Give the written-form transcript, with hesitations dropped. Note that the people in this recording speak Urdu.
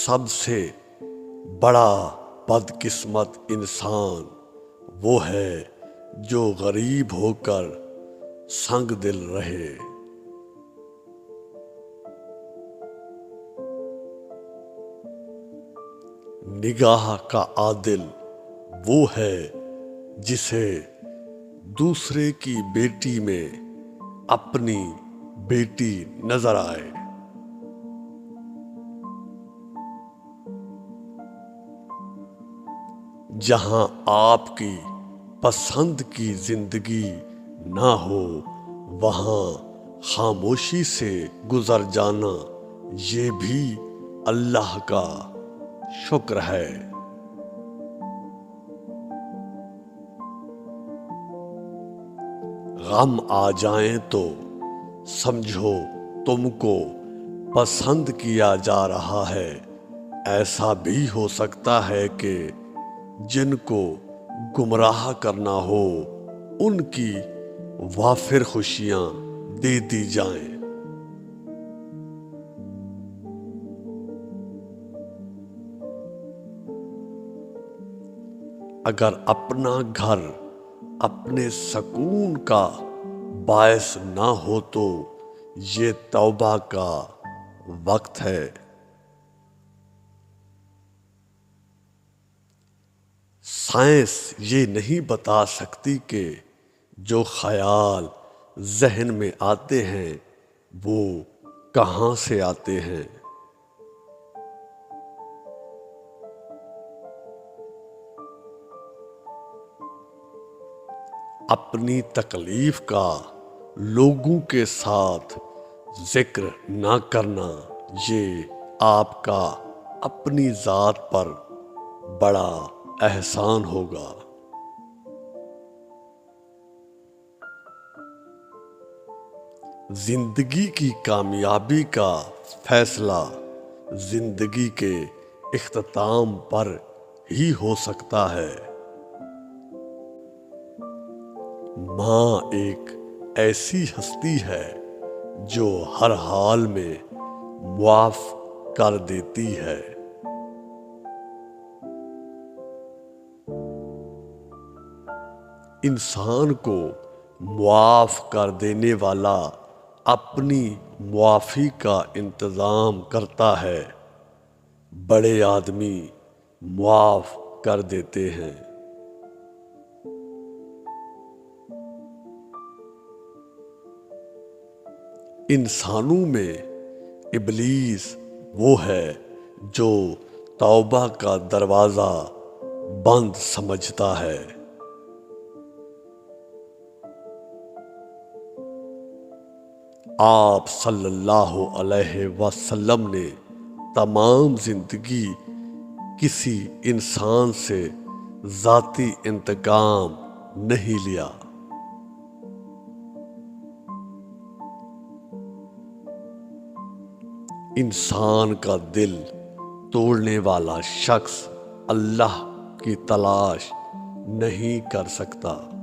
سب سے بڑا بدقسمت انسان وہ ہے جو غریب ہو کر سنگ دل رہے۔ نگاہ کا عادل وہ ہے جسے دوسرے کی بیٹی میں اپنی بیٹی نظر آئے۔ جہاں آپ کی پسند کی زندگی نہ ہو وہاں خاموشی سے گزر جانا یہ بھی اللہ کا شکر ہے۔ غم آ جائیں تو سمجھو تم کو پسند کیا جا رہا ہے۔ ایسا بھی ہو سکتا ہے کہ جن کو گمراہ کرنا ہو ان کی وافر خوشیاں دے دی جائیں۔ اگر اپنا گھر اپنے سکون کا باعث نہ ہو تو یہ توبہ کا وقت ہے۔ سائنس یہ نہیں بتا سکتی کہ جو خیال ذہن میں آتے ہیں وہ کہاں سے آتے ہیں۔ اپنی تکلیف کا لوگوں کے ساتھ ذکر نہ کرنا یہ آپ کا اپنی ذات پر بڑا احسان ہوگا۔ زندگی کی کامیابی کا فیصلہ زندگی کے اختتام پر ہی ہو سکتا ہے۔ ماں ایک ایسی ہستی ہے جو ہر حال میں معاف کر دیتی ہے۔ انسان کو معاف کر دینے والا اپنی معافی کا انتظام کرتا ہے۔ بڑے آدمی معاف کر دیتے ہیں۔ انسانوں میں ابلیس وہ ہے جو توبہ کا دروازہ بند سمجھتا ہے۔ آپ صلی اللہ علیہ وسلم نے تمام زندگی کسی انسان سے ذاتی انتقام نہیں لیا۔ انسان کا دل توڑنے والا شخص اللہ کی تلاش نہیں کر سکتا۔